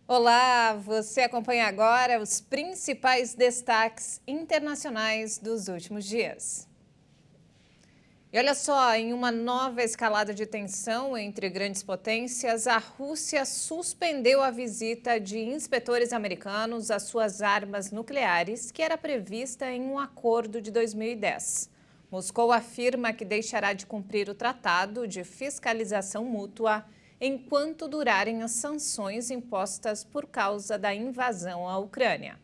Olá, você acompanha agora os principais destaques internacionais dos últimos dias. E olha só, em uma nova escalada de tensão entre grandes potências, a Rússia suspendeu a visita de inspetores americanos às suas armas nucleares, que era prevista em um acordo de 2010. Moscou afirma que deixará de cumprir o tratado de fiscalização mútua enquanto durarem as sanções impostas por causa da invasão à Ucrânia.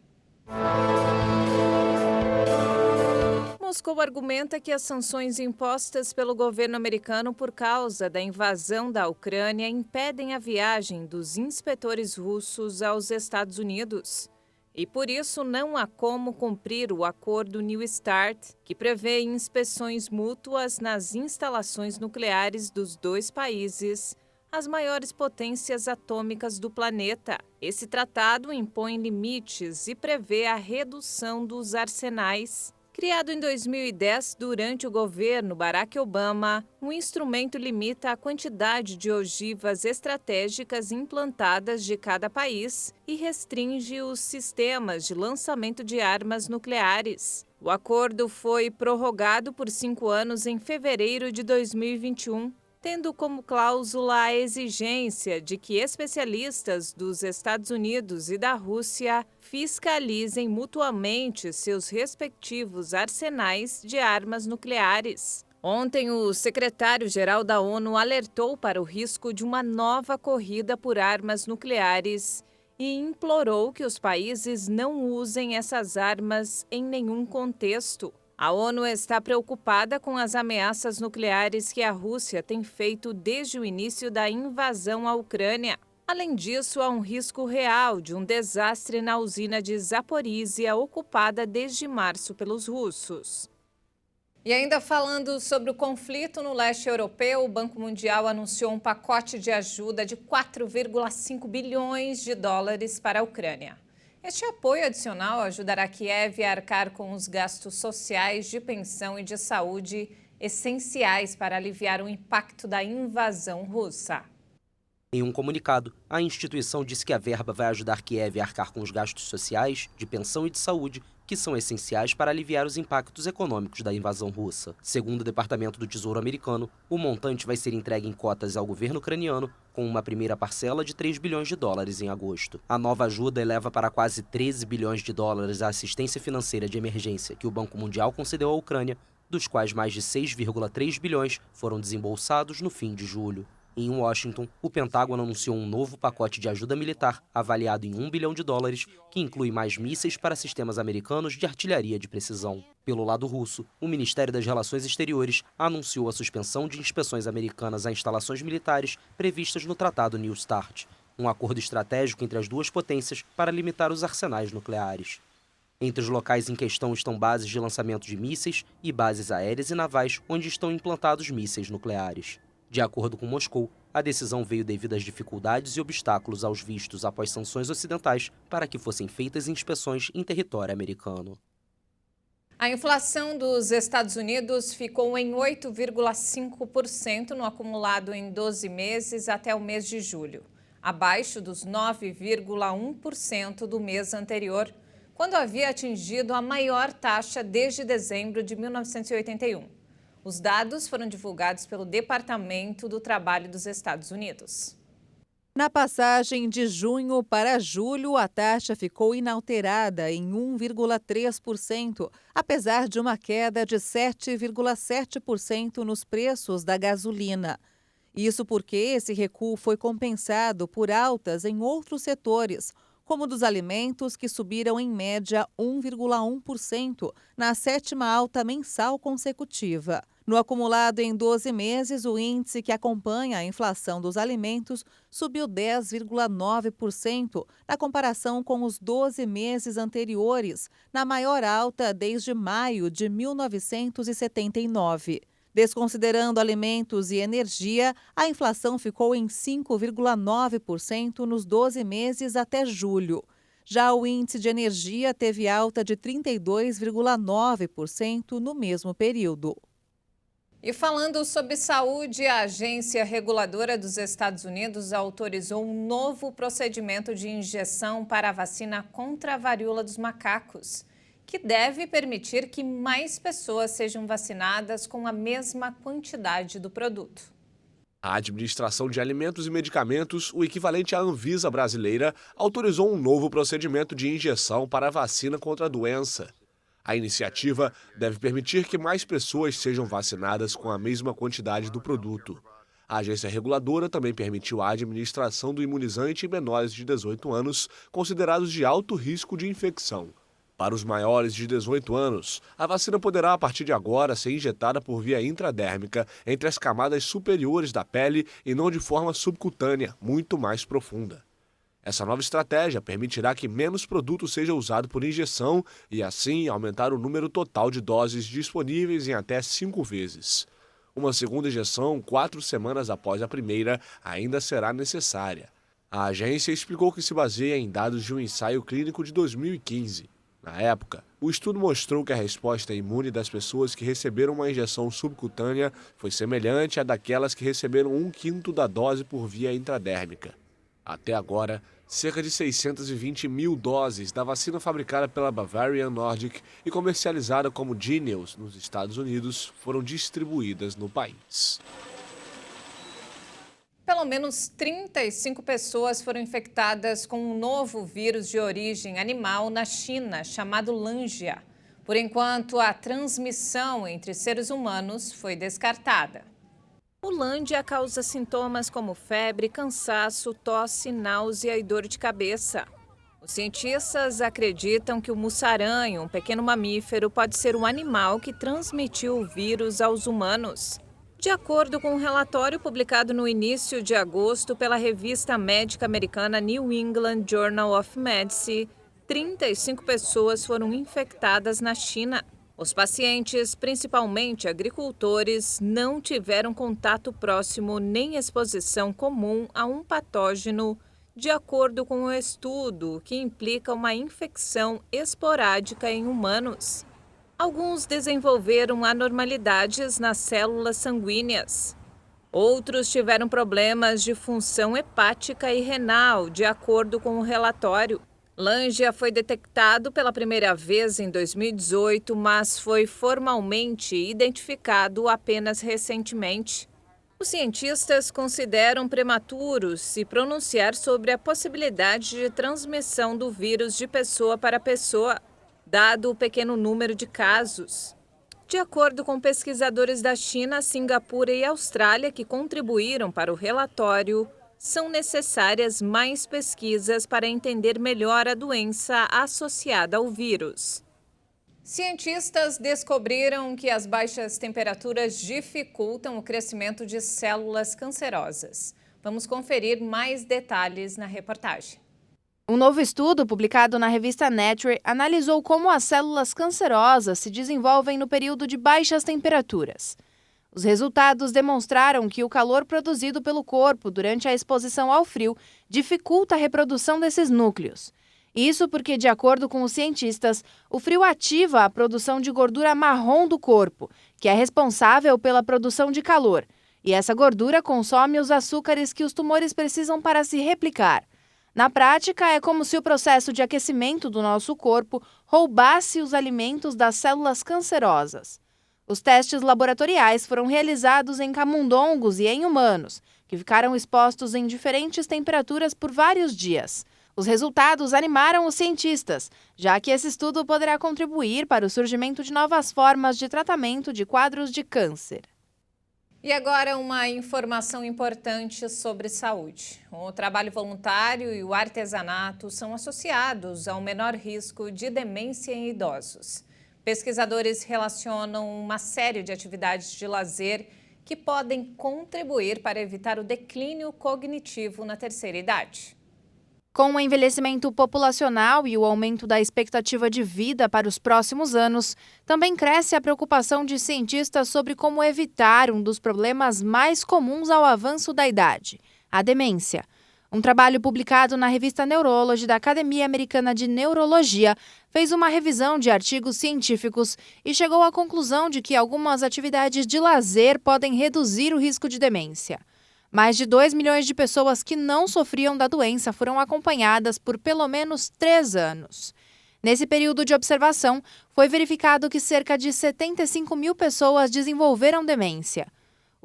Moscou argumenta que as sanções impostas pelo governo americano por causa da invasão da Ucrânia impedem a viagem dos inspetores russos aos Estados Unidos. E por isso não há como cumprir o acordo New START, que prevê inspeções mútuas nas instalações nucleares dos dois países, as maiores potências atômicas do planeta. Esse tratado impõe limites e prevê a redução dos arsenais. Criado em 2010 durante o governo Barack Obama, o instrumento limita a quantidade de ogivas estratégicas implantadas de cada país e restringe os sistemas de lançamento de armas nucleares. O acordo foi prorrogado por 5 anos em fevereiro de 2021. Tendo como cláusula a exigência de que especialistas dos Estados Unidos e da Rússia fiscalizem mutuamente seus respectivos arsenais de armas nucleares. Ontem, o secretário-geral da ONU alertou para o risco de uma nova corrida por armas nucleares e implorou que os países não usem essas armas em nenhum contexto. A ONU está preocupada com as ameaças nucleares que a Rússia tem feito desde o início da invasão à Ucrânia. Além disso, há um risco real de um desastre na usina de Zaporizhia, ocupada desde março pelos russos. E ainda falando sobre o conflito no leste europeu, o Banco Mundial anunciou um pacote de ajuda de 4,5 bilhões de dólares para a Ucrânia. Este apoio adicional ajudará Kiev a arcar com os gastos sociais, de pensão e de saúde essenciais para aliviar o impacto da invasão russa. Em um comunicado, a instituição disse que a verba vai ajudar Kiev a arcar com os gastos sociais, de pensão e de saúde, que são essenciais para aliviar os impactos econômicos da invasão russa. Segundo o Departamento do Tesouro americano, o montante vai ser entregue em cotas ao governo ucraniano, com uma primeira parcela de 3 bilhões de dólares em agosto. A nova ajuda eleva para quase 13 bilhões de dólares a assistência financeira de emergência que o Banco Mundial concedeu à Ucrânia, dos quais mais de 6,3 bilhões foram desembolsados no fim de julho. Em Washington, o Pentágono anunciou um novo pacote de ajuda militar, avaliado em 1 bilhão de dólares, que inclui mais mísseis para sistemas americanos de artilharia de precisão. Pelo lado russo, o Ministério das Relações Exteriores anunciou a suspensão de inspeções americanas a instalações militares previstas no Tratado New START, um acordo estratégico entre as duas potências para limitar os arsenais nucleares. Entre os locais em questão estão bases de lançamento de mísseis e bases aéreas e navais onde estão implantados mísseis nucleares. De acordo com Moscou, a decisão veio devido às dificuldades e obstáculos aos vistos após sanções ocidentais para que fossem feitas inspeções em território americano. A inflação dos Estados Unidos ficou em 8,5% no acumulado em 12 meses até o mês de julho, abaixo dos 9,1% do mês anterior, quando havia atingido a maior taxa desde dezembro de 1981. Os dados foram divulgados pelo Departamento do Trabalho dos Estados Unidos. Na passagem de junho para julho, a taxa ficou inalterada em 1,3%, apesar de uma queda de 7,7% nos preços da gasolina. Isso porque esse recuo foi compensado por altas em outros setores, como dos alimentos, que subiram em média 1,1% na sétima alta mensal consecutiva. No acumulado em 12 meses, o índice que acompanha a inflação dos alimentos subiu 10,9% na comparação com os 12 meses anteriores, na maior alta desde maio de 1979. Desconsiderando alimentos e energia, a inflação ficou em 5,9% nos 12 meses até julho. Já o índice de energia teve alta de 32,9% no mesmo período. E falando sobre saúde, a agência reguladora dos Estados Unidos autorizou um novo procedimento de injeção para a vacina contra a varíola dos macacos, que deve permitir que mais pessoas sejam vacinadas com a mesma quantidade do produto. A Administração de Alimentos e Medicamentos, o equivalente à Anvisa brasileira, autorizou um novo procedimento de injeção para a vacina contra a doença. A iniciativa deve permitir que mais pessoas sejam vacinadas com a mesma quantidade do produto. A agência reguladora também permitiu a administração do imunizante em menores de 18 anos, considerados de alto risco de infecção. Para os maiores de 18 anos, a vacina poderá, a partir de agora, ser injetada por via intradérmica entre as camadas superiores da pele e não de forma subcutânea, muito mais profunda. Essa nova estratégia permitirá que menos produto seja usado por injeção e, assim, aumentar o número total de doses disponíveis em até 5 vezes. Uma segunda injeção, 4 semanas após a primeira, ainda será necessária. A agência explicou que se baseia em dados de um ensaio clínico de 2015. Na época, o estudo mostrou que a resposta imune das pessoas que receberam uma injeção subcutânea foi semelhante à daquelas que receberam 1/5 da dose por via intradérmica. Até agora, cerca de 620 mil doses da vacina fabricada pela Bavarian Nordic e comercializada como Jynneos nos Estados Unidos foram distribuídas no país. Pelo menos 35 pessoas foram infectadas com um novo vírus de origem animal na China, chamado Lângia. Por enquanto, a transmissão entre seres humanos foi descartada. O Lângia causa sintomas como febre, cansaço, tosse, náusea e dor de cabeça. Os cientistas acreditam que o mussaranho, um pequeno mamífero, pode ser o animal que transmitiu o vírus aos humanos. De acordo com um relatório publicado no início de agosto pela revista médica americana New England Journal of Medicine, 35 pessoas foram infectadas na China. Os pacientes, principalmente agricultores, não tiveram contato próximo nem exposição comum a um patógeno, de acordo com o estudo, que implica uma infecção esporádica em humanos. Alguns desenvolveram anormalidades nas células sanguíneas. Outros tiveram problemas de função hepática e renal, de acordo com o relatório. Lângia foi detectado pela primeira vez em 2018, mas foi formalmente identificado apenas recentemente. Os cientistas consideram prematuro se pronunciar sobre a possibilidade de transmissão do vírus de pessoa para pessoa, dado o pequeno número de casos. De acordo com pesquisadores da China, Singapura e Austrália que contribuíram para o relatório, são necessárias mais pesquisas para entender melhor a doença associada ao vírus. Cientistas descobriram que as baixas temperaturas dificultam o crescimento de células cancerosas. Vamos conferir mais detalhes na reportagem. Um novo estudo publicado na revista Nature analisou como as células cancerosas se desenvolvem no período de baixas temperaturas. Os resultados demonstraram que o calor produzido pelo corpo durante a exposição ao frio dificulta a reprodução desses núcleos. Isso porque, de acordo com os cientistas, o frio ativa a produção de gordura marrom do corpo, que é responsável pela produção de calor. E essa gordura consome os açúcares que os tumores precisam para se replicar. Na prática, é como se o processo de aquecimento do nosso corpo roubasse os alimentos das células cancerosas. Os testes laboratoriais foram realizados em camundongos e em humanos, que ficaram expostos em diferentes temperaturas por vários dias. Os resultados animaram os cientistas, já que esse estudo poderá contribuir para o surgimento de novas formas de tratamento de quadros de câncer. E agora uma informação importante sobre saúde. O trabalho voluntário e o artesanato são associados ao menor risco de demência em idosos. Pesquisadores relacionam uma série de atividades de lazer que podem contribuir para evitar o declínio cognitivo na terceira idade. Com o envelhecimento populacional e o aumento da expectativa de vida para os próximos anos, também cresce a preocupação de cientistas sobre como evitar um dos problemas mais comuns ao avanço da idade, a demência. Um trabalho publicado na revista Neurology da Academia Americana de Neurologia fez uma revisão de artigos científicos e chegou à conclusão de que algumas atividades de lazer podem reduzir o risco de demência. Mais de 2 milhões de pessoas que não sofriam da doença foram acompanhadas por pelo menos 3 anos. Nesse período de observação, foi verificado que cerca de 75 mil pessoas desenvolveram demência.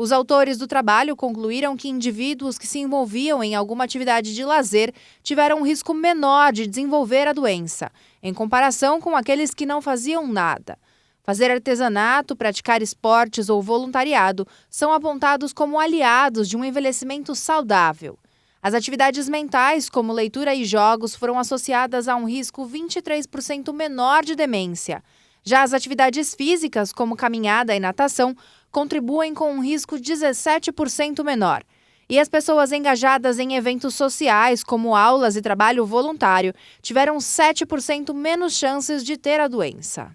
Os autores do trabalho concluíram que indivíduos que se envolviam em alguma atividade de lazer tiveram um risco menor de desenvolver a doença, em comparação com aqueles que não faziam nada. Fazer artesanato, praticar esportes ou voluntariado são apontados como aliados de um envelhecimento saudável. As atividades mentais, como leitura e jogos, foram associadas a um risco 23% menor de demência. Já as atividades físicas, como caminhada e natação, contribuem com um risco 17% menor. E as pessoas engajadas em eventos sociais, como aulas e trabalho voluntário, tiveram 7% menos chances de ter a doença.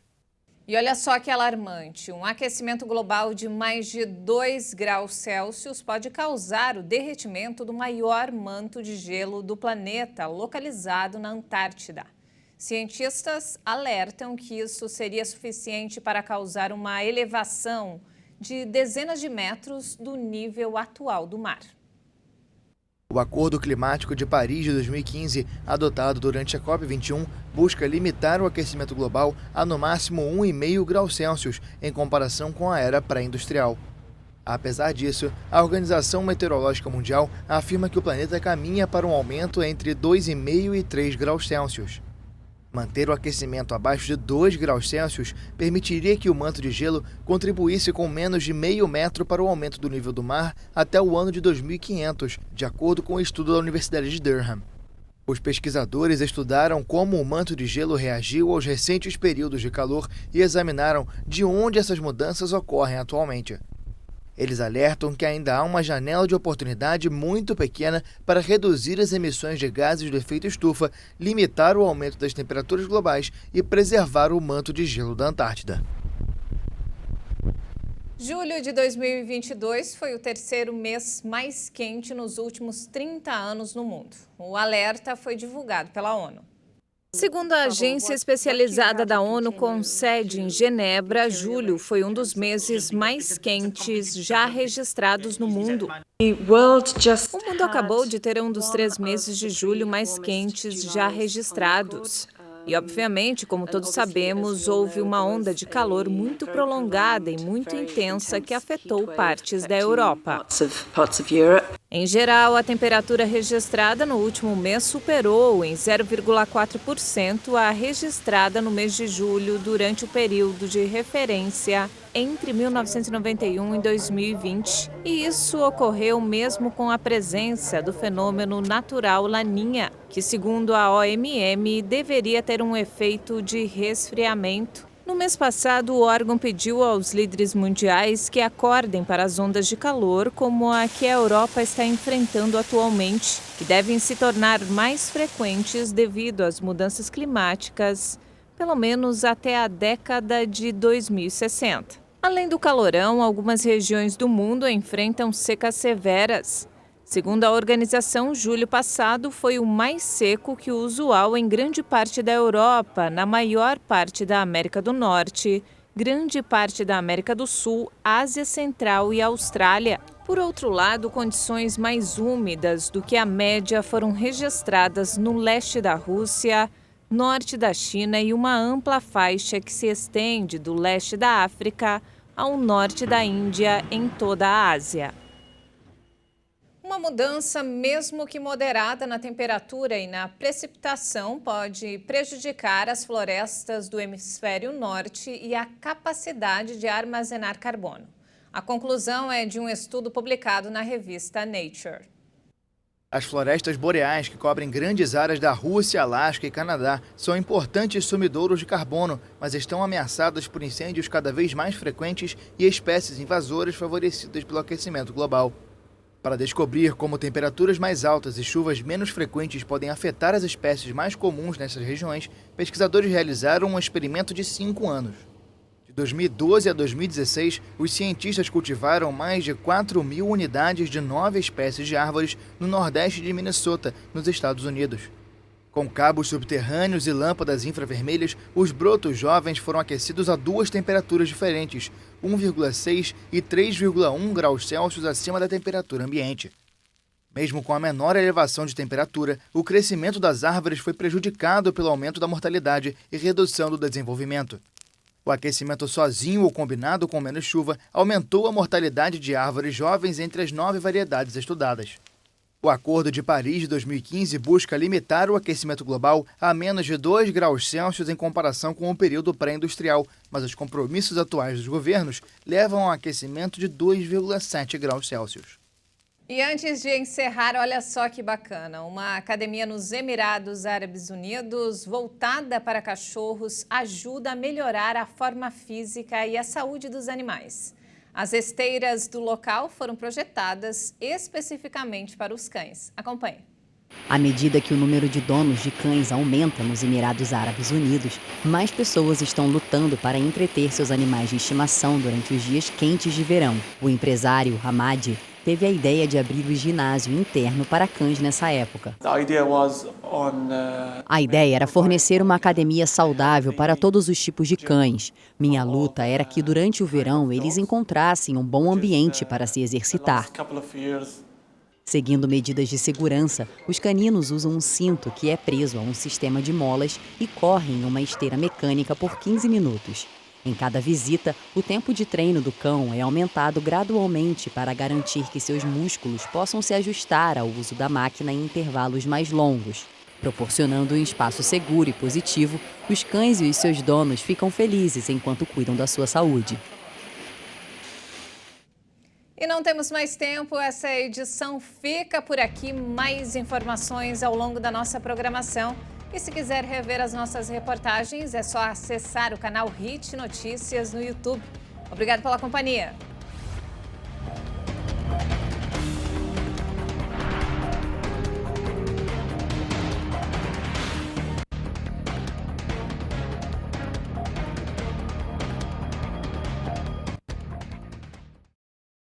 E olha só que alarmante, um aquecimento global de mais de 2 graus Celsius pode causar o derretimento do maior manto de gelo do planeta, localizado na Antártida. Cientistas alertam que isso seria suficiente para causar uma elevação de dezenas de metros do nível atual do mar. O Acordo Climático de Paris de 2015, adotado durante a COP21, busca limitar o aquecimento global a no máximo 1,5 graus Celsius, em comparação com a era pré-industrial. Apesar disso, a Organização Meteorológica Mundial afirma que o planeta caminha para um aumento entre 2,5 e 3 graus Celsius. Manter o aquecimento abaixo de 2 graus Celsius permitiria que o manto de gelo contribuísse com menos de meio metro para o aumento do nível do mar até o ano de 2500, de acordo com o estudo da Universidade de Durham. Os pesquisadores estudaram como o manto de gelo reagiu aos recentes períodos de calor e examinaram de onde essas mudanças ocorrem atualmente. Eles alertam que ainda há uma janela de oportunidade muito pequena para reduzir as emissões de gases do efeito estufa, limitar o aumento das temperaturas globais e preservar o manto de gelo da Antártida. Julho de 2022 foi o terceiro mês mais quente nos últimos 30 anos no mundo. O alerta foi divulgado pela ONU. Segundo a agência especializada da ONU com sede em Genebra, julho foi um dos meses mais quentes já registrados no mundo. O mundo acabou de ter um dos 3 meses de julho mais quentes já registrados. E, obviamente, como todos sabemos, houve uma onda de calor muito prolongada e muito intensa que afetou partes da Europa. Em geral, a temperatura registrada no último mês superou em 0,4% a registrada no mês de julho durante o período de referência entre 1991 e 2020. E isso ocorreu mesmo com a presença do fenômeno natural Laninha, que, segundo a OMM, deveria ter um efeito de resfriamento. No mês passado, o órgão pediu aos líderes mundiais que acordem para as ondas de calor como a que a Europa está enfrentando atualmente, que devem se tornar mais frequentes devido às mudanças climáticas, pelo menos até a década de 2060. Além do calorão, algumas regiões do mundo enfrentam secas severas. Segundo a organização, julho passado foi o mais seco que o usual em grande parte da Europa, na maior parte da América do Norte, grande parte da América do Sul, Ásia Central e Austrália. Por outro lado, condições mais úmidas do que a média foram registradas no leste da Rússia, norte da China e uma ampla faixa que se estende do leste da África ao norte da Índia em toda a Ásia. Uma mudança, mesmo que moderada, na temperatura e na precipitação pode prejudicar as florestas do hemisfério norte e a capacidade de armazenar carbono. A conclusão é de um estudo publicado na revista Nature. As florestas boreais, que cobrem grandes áreas da Rússia, Alasca e Canadá, são importantes sumidouros de carbono, mas estão ameaçadas por incêndios cada vez mais frequentes e espécies invasoras favorecidas pelo aquecimento global. Para descobrir como temperaturas mais altas e chuvas menos frequentes podem afetar as espécies mais comuns nessas regiões, pesquisadores realizaram um experimento de 5 anos. De De 2012 a 2016, os cientistas cultivaram mais de 4.000 unidades de 9 espécies de árvores no nordeste de Minnesota, nos Estados Unidos. Com cabos subterrâneos e lâmpadas infravermelhas, os brotos jovens foram aquecidos a 2 temperaturas diferentes, 1,6 e 3,1 graus Celsius acima da temperatura ambiente. Mesmo com a menor elevação de temperatura, o crescimento das árvores foi prejudicado pelo aumento da mortalidade e redução do desenvolvimento. O aquecimento sozinho ou combinado com menos chuva aumentou a mortalidade de árvores jovens entre as 9 variedades estudadas. O Acordo de Paris de 2015 busca limitar o aquecimento global a menos de 2 graus Celsius em comparação com o período pré-industrial, mas os compromissos atuais dos governos levam a um aquecimento de 2,7 graus Celsius. E antes de encerrar, olha só que bacana, uma academia nos Emirados Árabes Unidos voltada para cachorros ajuda a melhorar a forma física e a saúde dos animais. As esteiras do local foram projetadas especificamente para os cães. Acompanhe. À medida que o número de donos de cães aumenta nos Emirados Árabes Unidos, mais pessoas estão lutando para entreter seus animais de estimação durante os dias quentes de verão. O empresário Hamadi teve a ideia de abrir o ginásio interno para cães nessa época. A ideia era fornecer uma academia saudável para todos os tipos de cães. Minha luta era que durante o verão eles encontrassem um bom ambiente para se exercitar. Seguindo medidas de segurança, os caninos usam um cinto que é preso a um sistema de molas e correm em uma esteira mecânica por 15 minutos. Em cada visita, o tempo de treino do cão é aumentado gradualmente para garantir que seus músculos possam se ajustar ao uso da máquina em intervalos mais longos. Proporcionando um espaço seguro e positivo, os cães e os seus donos ficam felizes enquanto cuidam da sua saúde. E não temos mais tempo, essa edição fica por aqui. Mais informações ao longo da nossa programação. E se quiser rever as nossas reportagens, é só acessar o canal HIT Notícias no YouTube. Obrigado pela companhia.